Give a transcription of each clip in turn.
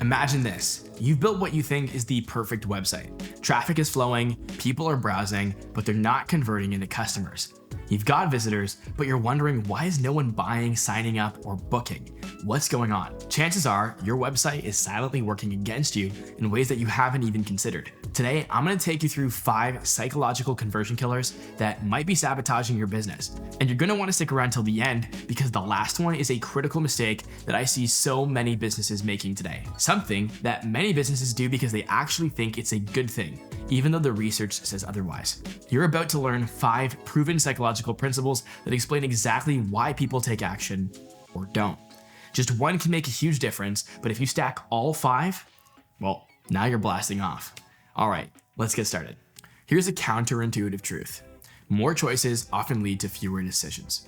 Imagine this. You've built what you think is the perfect website. Traffic is flowing, people are browsing, but they're not converting into customers. You've got visitors, but you're wondering why is no one buying, signing up, or booking? What's going on? Chances are your website is silently working against you in ways that you haven't even considered. Today, I'm going to take you through 5 psychological conversion killers that might be sabotaging your business. And you're going to want to stick around till the end because the last one is a critical mistake that I see so many businesses making today. Something that many businesses do because they actually think it's a good thing, even though the research says otherwise. You're about to learn 5 proven psychological principles that explain exactly why people take action or don't. Just one can make a huge difference, but if you stack all 5, well, now you're blasting off. All right, let's get started. Here's a counterintuitive truth. More choices often lead to fewer decisions.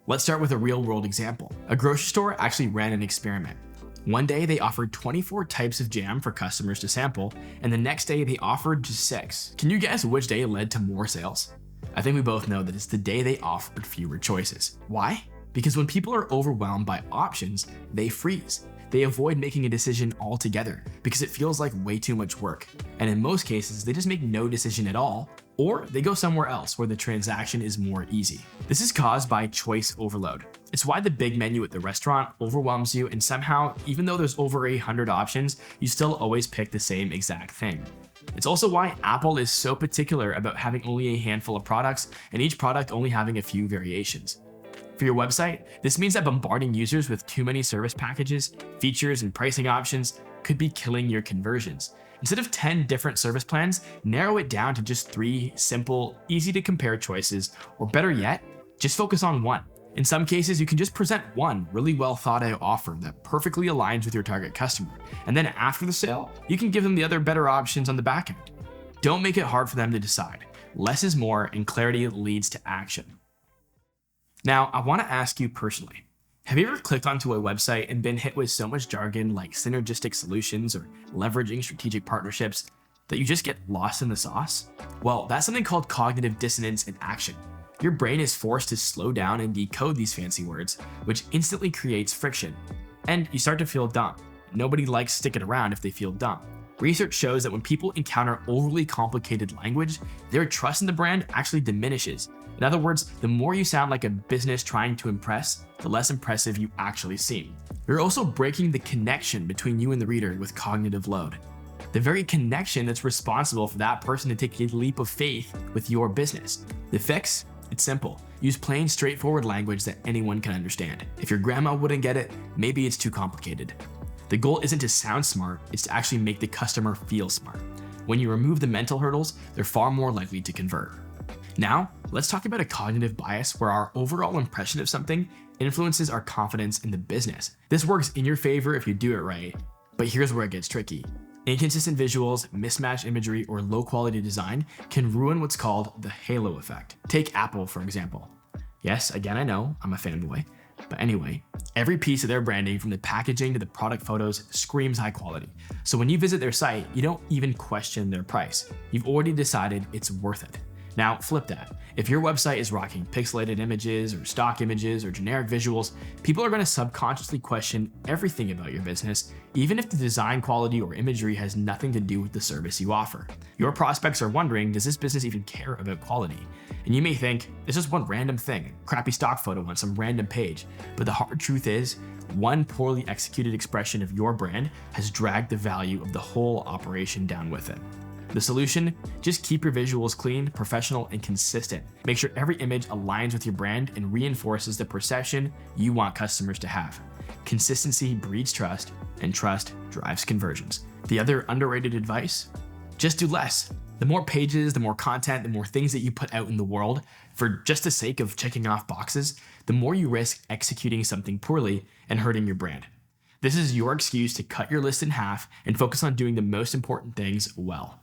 Let's start with a real-world example. A grocery store actually ran an experiment. One day they offered 24 types of jam for customers to sample, and the next day they offered just 6. Can you guess which day led to more sales? I think we both know that it's the day they offered fewer choices. Why? Because when people are overwhelmed by options, they freeze. They avoid making a decision altogether because it feels like way too much work. And in most cases, they just make no decision at all, or they go somewhere else where the transaction is more easy. This is caused by choice overload. It's why the big menu at the restaurant overwhelms you, and somehow, even though there's over 800 options, you still always pick the same exact thing. It's also why Apple is so particular about having only a handful of products and each product only having a few variations. For your website, this means that bombarding users with too many service packages, features, and pricing options could be killing your conversions. Instead of 10 different service plans, narrow it down to just 3 simple, easy to compare choices, or better yet, just focus on one. In some cases, you can just present one really well thought out offer that perfectly aligns with your target customer. And then after the sale, you can give them the other better options on the back end. Don't make it hard for them to decide. Less is more, and clarity leads to action. Now, I want to ask you personally, have you ever clicked onto a website and been hit with so much jargon like synergistic solutions or leveraging strategic partnerships that you just get lost in the sauce? Well, that's something called cognitive dissonance in action. Your brain is forced to slow down and decode these fancy words, which instantly creates friction. And you start to feel dumb. Nobody likes sticking around if they feel dumb. Research shows that when people encounter overly complicated language, their trust in the brand actually diminishes. In other words, the more you sound like a business trying to impress, the less impressive you actually seem. You're also breaking the connection between you and the reader with cognitive load. The very connection that's responsible for that person to take a leap of faith with your business. The fix? It's simple. Use plain, straightforward language that anyone can understand. If your grandma wouldn't get it, maybe it's too complicated. The goal isn't to sound smart, it's to actually make the customer feel smart. When you remove the mental hurdles, they're far more likely to convert. Now, let's talk about a cognitive bias where our overall impression of something influences our confidence in the business. This works in your favor if you do it right, but here's where it gets tricky. Inconsistent visuals, mismatched imagery, or low quality design can ruin what's called the halo effect. Take Apple, for example. Yes, again, I know, I'm a fanboy. But anyway, every piece of their branding, from the packaging to the product photos, screams high quality. So when you visit their site, you don't even question their price. You've already decided it's worth it. Now, flip that. If your website is rocking pixelated images or stock images or generic visuals, people are going to subconsciously question everything about your business, even if the design quality or imagery has nothing to do with the service you offer. Your prospects are wondering, does this business even care about quality? And you may think, it's just one random thing, crappy stock photo on some random page. But the hard truth is, one poorly executed expression of your brand has dragged the value of the whole operation down with it. The solution? Just keep your visuals clean, professional, and consistent. Make sure every image aligns with your brand and reinforces the perception you want customers to have. Consistency breeds trust, and trust drives conversions. The other underrated advice? Just do less. The more pages, the more content, the more things that you put out in the world for just the sake of checking off boxes, the more you risk executing something poorly and hurting your brand. This is your excuse to cut your list in half and focus on doing the most important things well.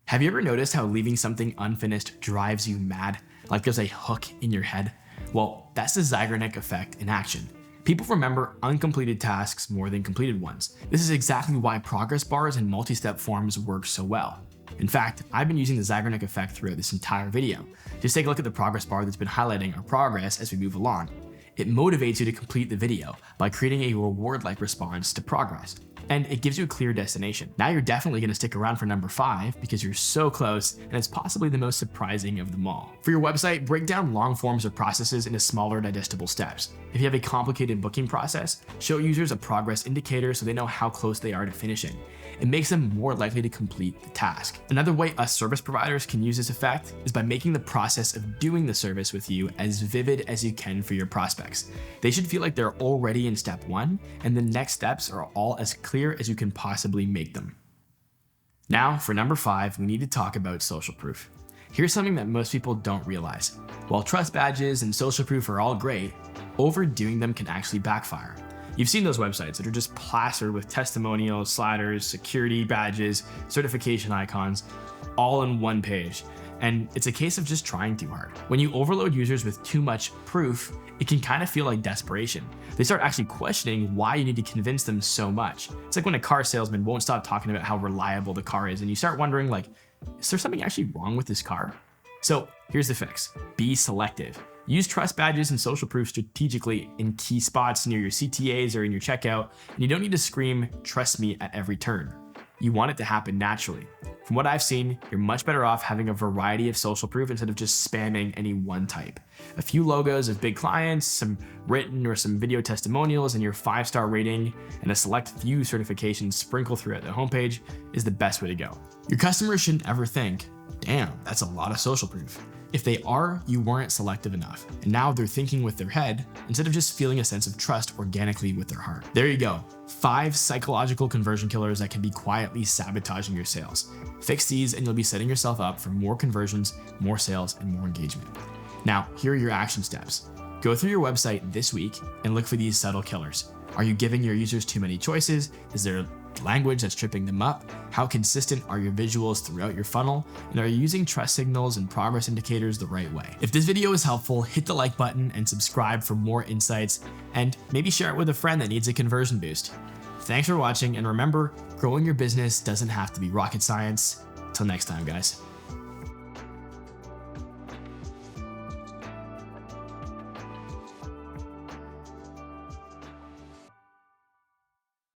Have you ever noticed how leaving something unfinished drives you mad, like there's a hook in your head? Well, that's the Zeigarnik Effect in action. People remember uncompleted tasks more than completed ones. This is exactly why progress bars and multi-step forms work so well. In fact, I've been using the Zeigarnik Effect throughout this entire video. Just take a look at the progress bar that's been highlighting our progress as we move along. it motivates you to complete the video by creating a reward-like response to progress. And it gives you a clear destination. Now you're definitely going to stick around for number 5 because you're so close, and it's possibly the most surprising of them all. For your website, break down long forms or processes into smaller digestible steps. If you have a complicated booking process, show users a progress indicator so they know how close they are to finishing. It makes them more likely to complete the task. Another way us service providers can use this effect is by making the process of doing the service with you as vivid as you can for your prospects. They should feel like they're already in step 1, and the next steps are all as clear as you can possibly make them. Now, for number 5, we need to talk about social proof. Here's something that most people don't realize. While trust badges and social proof are all great, overdoing them can actually backfire. You've seen those websites that are just plastered with testimonials, sliders, security badges, certification icons, all in one page. And it's a case of just trying too hard. When you overload users with too much proof, it can kind of feel like desperation. They start actually questioning why you need to convince them so much. It's like when a car salesman won't stop talking about how reliable the car is, and you start wondering, like, is there something actually wrong with this car? So here's the fix. Be selective. Use trust badges and social proof strategically in key spots near your CTAs or in your checkout, and you don't need to scream, "Trust me," at every turn. You want it to happen naturally. From what I've seen, you're much better off having a variety of social proof instead of just spamming any one type. A few logos of big clients, some written or some video testimonials, and your 5-star rating, and a select few certifications sprinkled throughout the homepage is the best way to go. Your customers shouldn't ever think, "Damn, that's a lot of social proof." If they are, you weren't selective enough, and now they're thinking with their head instead of just feeling a sense of trust organically with their heart. There you go, 5 psychological conversion killers that can be quietly sabotaging your sales. Fix these and you'll be setting yourself up for more conversions, more sales, and more engagement. Now, here are your action steps. Go through your website this week and look for these subtle killers. Are you giving your users too many choices? Is there language that's tripping them up? How consistent are your visuals throughout your funnel? And are you using trust signals and progress indicators the right way? If this video is helpful, hit the like button and subscribe for more insights, and maybe share it with a friend that needs a conversion boost. Thanks for watching, and remember, growing your business doesn't have to be rocket science. Till next time, guys.